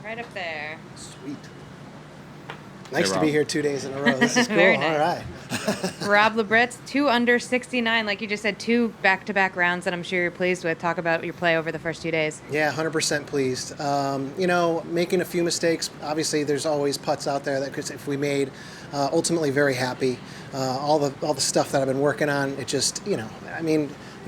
Right up there. Sweet. Nice to be here 2 days in a row. This is cool. Very nice. All right. Rob Labritz, 2 under 69. Like you just said, 2 back-to-back rounds that I'm sure you're pleased with. Talk about your play over the first 2 days. Yeah, 100% pleased. Making a few mistakes. Obviously, there's always putts out there that if we made. Ultimately, very happy. All the stuff that I've been working on. It just, you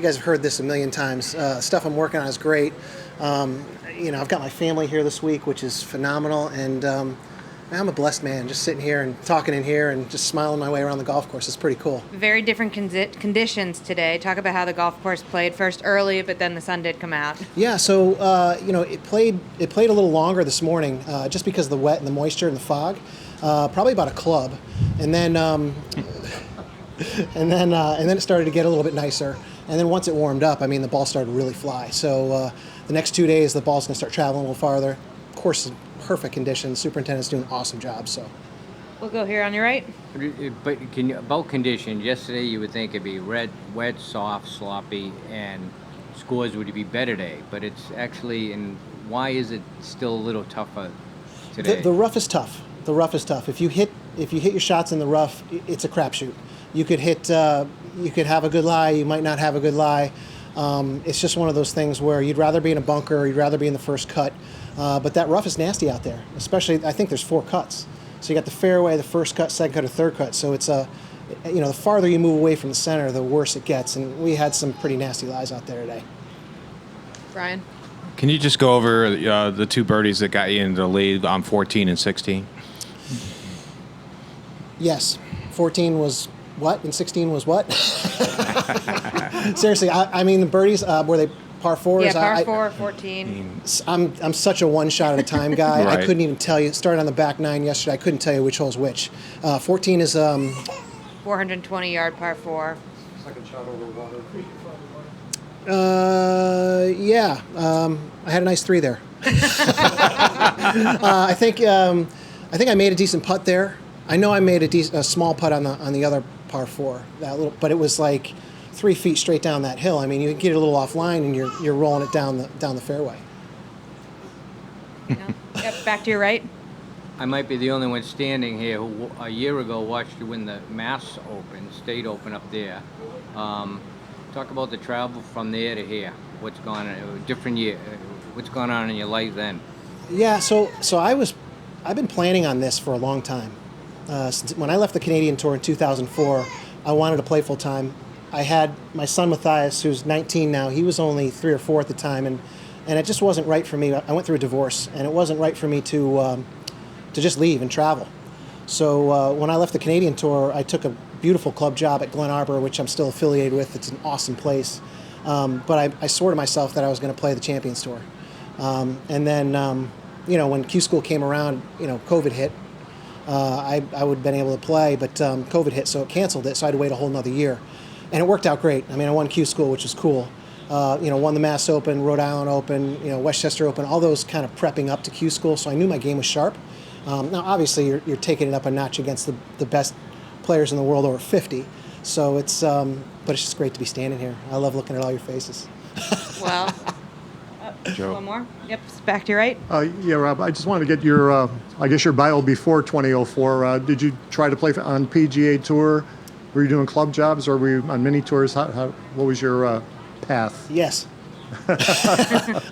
guys have heard this a million times. Stuff I'm working on is great. I've got my family here this week, which is phenomenal, and I'm a blessed man. Just sitting here and talking in here and just smiling my way around the golf course. It's pretty cool. Very different conditions today. Talk about how the golf course played first early, but then the sun did come out. Yeah, so it played a little longer this morning, just because of the wet and the moisture and the fog. Probably about a club, and then it started to get a little bit nicer. And then once it warmed up, the ball started to really fly. So the next 2 days, the ball's going to start traveling a little farther. Of course, perfect conditions. Superintendent's doing an awesome job. So we'll go here on your right. But about conditions, yesterday you would think it'd be wet, soft, sloppy, and scores would be better today. But it's actually, and why is it still a little tougher today? The rough is tough. The rough is tough. If you hit your shots in the rough, it's a crapshoot. You could have a good lie. You might not have a good lie. It's just one of those things where you'd rather be in a bunker, or you'd rather be in the first cut. But that rough is nasty out there. Especially, I think there's 4 cuts. So you got the fairway, the first cut, second cut, or third cut. So it's the farther you move away from the center, the worse it gets. And we had some pretty nasty lies out there today. Brian, can you just go over the 2 birdies that got you into the lead on 14 and 16? Yes, 14 was what, and 16 was what? Seriously, the birdies, were they par 4s? Yeah, par 4, 14. I'm such a one shot at a time guy. Right. I couldn't even tell you. Started on the back 9 yesterday. I couldn't tell you which hole's which. 14 is 420-yard par 4. Second shot over water. I had a nice 3 there. I think I made a decent putt there. I know I made a small putt on the other par 4, but it was like 3 feet straight down that hill. You get it a little offline, and you're rolling it down the fairway. Yep, back to your right. I might be the only one standing here who a year ago watched you win the Mass Open, State Open up there. Talk about the travel from there to here. What's gone on? Different year. What's gone on in your life then? Yeah, so I've been planning on this for a long time. Since when I left the Canadian Tour in 2004, I wanted to play full time. I had my son Matthias, who's 19 now. He was only 3 or 4 at the time, and it just wasn't right for me. I went through a divorce, and it wasn't right for me to just leave and travel. So when I left the Canadian Tour, I took a beautiful club job at Glen Arbor, which I'm still affiliated with. It's an awesome place. But I swore to myself that I was going to play the Champions Tour. And then, when Q School came around, COVID hit. I would have been able to play, but COVID hit, so it canceled it, so I had to wait a whole another year. And it worked out great. I won Q School, which was cool. Won the Mass Open, Rhode Island Open, Westchester Open, all those kind of prepping up to Q School, so I knew my game was sharp. Now, obviously, you're taking it up a notch against the best players in the world over 50, so but it's just great to be standing here. I love looking at all your faces. Well, Joe. one more. Yep, back to your right. Yeah, Rob, I just wanted to get your bio before 2004. Did you try to play on PGA Tour? Were you doing club jobs, or were you on mini tours? What was your path? Yes.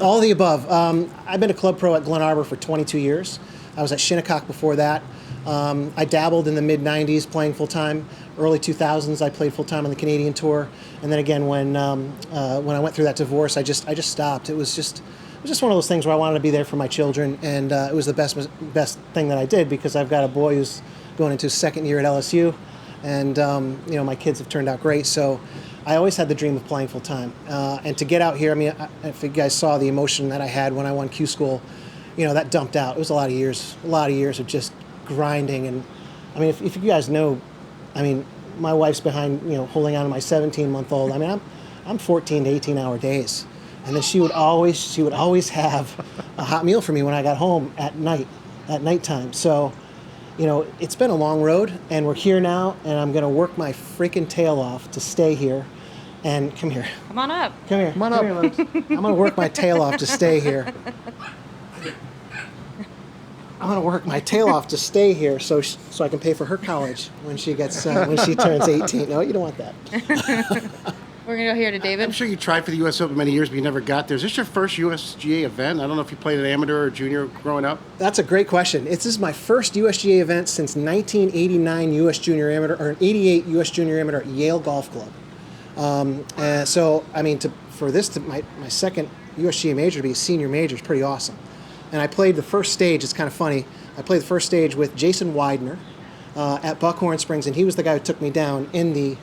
All the above. I've been a club pro at Glen Arbor for 22 years. I was at Shinnecock before that. I dabbled in the mid-'90s playing full-time. Early 2000s, I played full-time on the Canadian Tour. And then again, when I went through that divorce, I just stopped. It was just one of those things where I wanted to be there for my children, and it was the best thing that I did, because I've got a boy who's going into his second year at LSU, and my kids have turned out great. So I always had the dream of playing full-time. And to get out here, if you guys saw the emotion that I had when I won Q School, that dumped out. It was a lot of years of just grinding. And if you guys know, my wife's behind, holding on to my 17-month-old. I'm 14 to 18-hour days, and then she would always have a hot meal for me when I got home at nighttime. So, it's been a long road, and we're here now, and I'm gonna work my freaking tail off to stay here. And come here. Come on up. Come here. Come on up. Here, I'm gonna work my tail off to stay here. I'm gonna work my tail off to stay here so I can pay for her college when she gets when she turns 18. No, you don't want that. We're going to go here to David. I'm sure you tried for the U.S. Open many years, but you never got there. Is this your first USGA event? I don't know if you played an amateur or junior growing up. That's a great question. This is my first USGA event since 1989 US Junior Amateur, or 88 US Junior Amateur at Yale Golf Club. And so, I mean, my second USGA major to be a senior major is pretty awesome. And I played the first stage. It's kind of funny. I played the first stage with Jason Widener at Buckhorn Springs, and he was the guy who took me down in the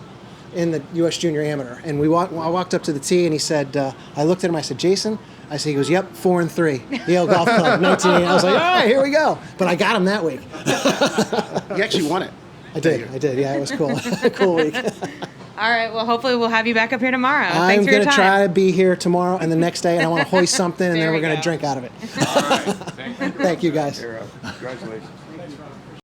U.S. Junior Amateur. And I walked up to the tee, and he said, I looked at him, I said, Jason? I said, he goes, yep, 4-3, Yale Golf Club, 1980. I was like, all right, here we go. But I got him that week. You actually won it. I did, yeah, it was cool. Cool week. All right. Well, hopefully we'll have you back up here tomorrow. I'm Thanks for your going to time. try to be here tomorrow and the next day, and I want to hoist something, and There then we we're going to go. drink out of it. All right. Thank you. Thank you, guys. Congratulations.